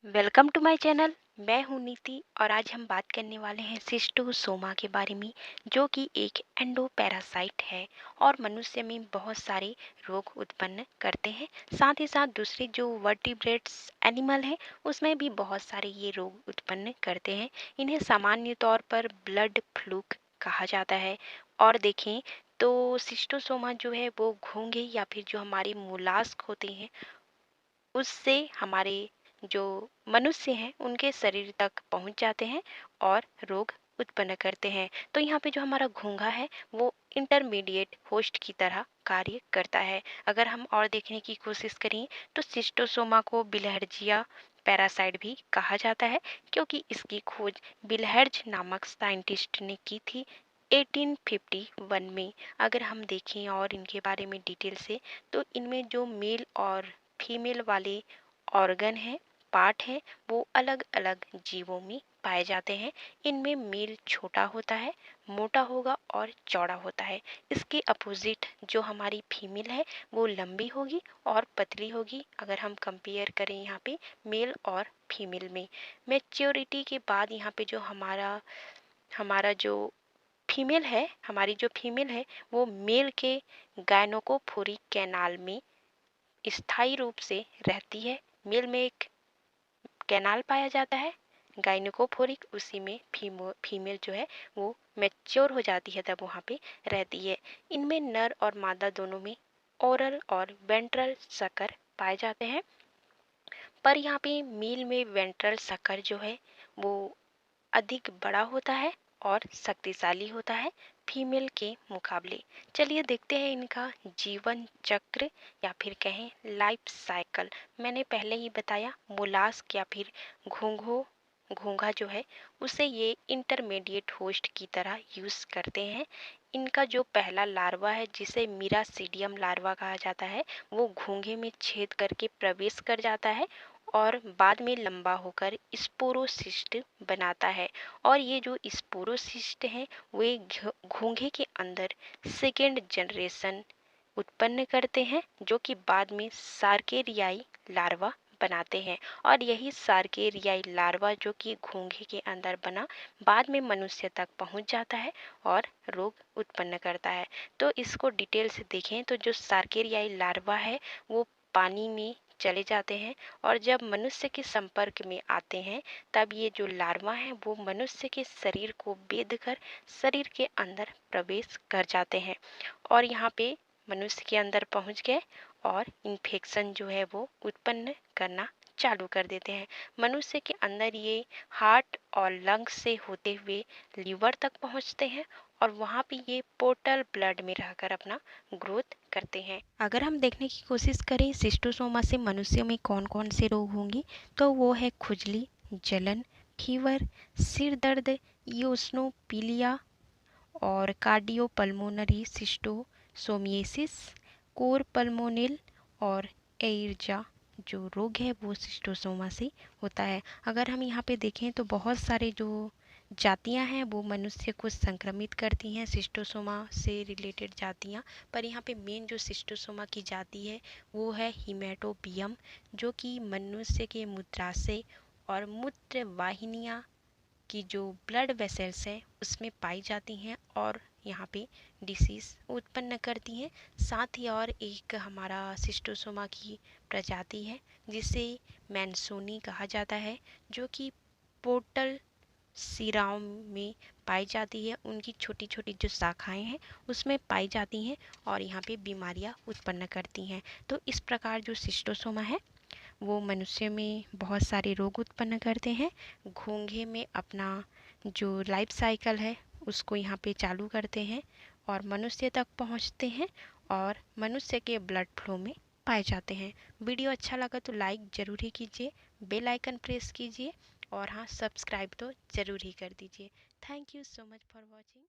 Welcome to my channel. मैं हूं नीति और आज हम बात करने वाले हैं शिस्टोसोमा के बारे में, जो कि एक एंडो पैरासाइट है और मनुष्य में बहुत सारे रोग उत्पन्न करते हैं। साथ ही साथ दूसरे जो वर्टिब्रेट्स एनिमल हैं उसमें भी बहुत सारे ये रोग उत्पन्न करते हैं। इन्हें सामान्य तौर पर ब्लड फ्लूक कहा जाता है। और देखें तो शिस्टोसोमा जो है वो घोंघे या फिर जो हमारे मोलास्क होते हैं उससे हमारे जो मनुष्य हैं उनके शरीर तक पहुंच जाते हैं और रोग उत्पन्न करते हैं। तो यहाँ पे जो हमारा घोंघा है वो इंटरमीडिएट होस्ट की तरह कार्य करता है। अगर हम और देखने की कोशिश करें तो शिस्टोसोमा को बिलहर्जिया पैरासाइट भी कहा जाता है, क्योंकि इसकी खोज बिलहर्ज नामक साइंटिस्ट ने की थी 1851 में। अगर हम देखें और इनके बारे में डिटेल से, तो इनमें जो मेल और फीमेल वाले ऑर्गन हैं, पार्ट हैं, वो अलग अलग जीवों में पाए जाते हैं। इनमें मेल छोटा होता है, मोटा होगा और चौड़ा होता है। इसके अपोजिट जो हमारी फीमेल है वो लंबी होगी और पतली होगी। अगर हम कंपेयर करें यहाँ पे मेल और फीमेल में, मैच्योरिटी के बाद यहाँ पे जो हमारा हमारा जो फीमेल है हमारी जो फीमेल है वो मेल के गायनोकोफोरिक कैनाल में स्थायी रूप से रहती है। मेल में एक कैनाल पाया जाता है गायनिकोफोरिक, उसी में फीमेल जो है वो मैच्योर हो जाती है, तब वहाँ पे रहती है। इनमें नर और मादा दोनों में ओरल और वेंट्रल शकर पाए जाते हैं, पर यहाँ पे मेल में वेंट्रल शकर जो है वो अधिक बड़ा होता है और शक्तिशाली होता है फीमेल के मुकाबले। चलिए देखते हैं इनका जीवन चक्र या फिर कहें लाइफ साइकिल। मैंने पहले ही बताया मोलास्क या फिर घोंघो घोंघा जो है उसे ये इंटरमीडिएट होस्ट की तरह यूज़ करते हैं। इनका जो पहला लार्वा है जिसे मीरासीडियम लार्वा कहा जाता है, वो घोंघे में छेद करके प्रवेश कर जाता है और बाद में लंबा होकर स्पोरोसिस्ट बनाता है। और ये जो स्पोरोसिस्ट हैं वे घोंघे के अंदर सेकेंड जनरेशन उत्पन्न करते हैं, जो कि बाद में सार्केरियाई लार्वा बनाते हैं। और यही सार्केरियाई लार्वा जो कि घोंघे के अंदर बना बाद में मनुष्य तक पहुंच जाता है और रोग उत्पन्न करता है। तो इसको डिटेल से देखें तो जो सार्केरियाई लार्वा है वो पानी में चले जाते हैं और जब मनुष्य के संपर्क में आते हैं तब ये जो लार्वा हैं वो मनुष्य के शरीर को बेध कर शरीर के अंदर प्रवेश कर जाते हैं और यहाँ पे मनुष्य के अंदर पहुंच गए और इन्फेक्शन जो है वो उत्पन्न करना चालू कर देते हैं। मनुष्य के अंदर ये हार्ट और लंग्स से होते हुए लीवर तक पहुंचते हैं और वहाँ पे ये पोर्टल ब्लड में रहकर अपना ग्रोथ करते हैं। अगर हम देखने की कोशिश करें शिस्टोसोमा से मनुष्यों में कौन कौन से रोग होंगे, तो वो है खुजली, जलन, फीवर, सिर दर्द, ईओसिनोफिलिया और कार्डियोपल्मोनरी सिस्टोसोमिएसिस, कोर पल्मोनिल और एइर्जा जो रोग है वो शिस्टोसोमा से होता है। अगर हम यहाँ पे देखें तो बहुत सारे जो जातियाँ हैं वो मनुष्य को संक्रमित करती हैं, शिस्टोसोमा से रिलेटेड जातियाँ। पर यहाँ पे मेन जो शिस्टोसोमा की जाति है वो है हीमेटोबियम, जो कि मनुष्य के मूत्राशय और मूत्र वाहिनियाँ की जो ब्लड वेसल्स हैं उसमें पाई जाती हैं और यहाँ पे डिसीज़ उत्पन्न करती हैं। साथ ही और एक हमारा शिस्टोसोमा की प्रजाति है जिसे मैनसोनी कहा जाता है, जो कि पोर्टल सिराओं में पाई जाती है। उनकी छोटी छोटी जो शाखाएं हैं उसमें पाई जाती हैं और यहाँ पे बीमारियाँ उत्पन्न करती हैं। तो इस प्रकार जो शिस्टोसोमा है वो मनुष्य में बहुत सारे रोग उत्पन्न करते हैं। घोंघे में अपना जो लाइफ साइकिल है उसको यहाँ पे चालू करते हैं और मनुष्य तक पहुँचते हैं और मनुष्य के ब्लड फ्लो में पाए जाते हैं। वीडियो अच्छा लगा तो लाइक ज़रूर ही कीजिए, बेल आइकन प्रेस कीजिए और हाँ, सब्सक्राइब तो ज़रूर ही कर दीजिए। Thank you so much for watching.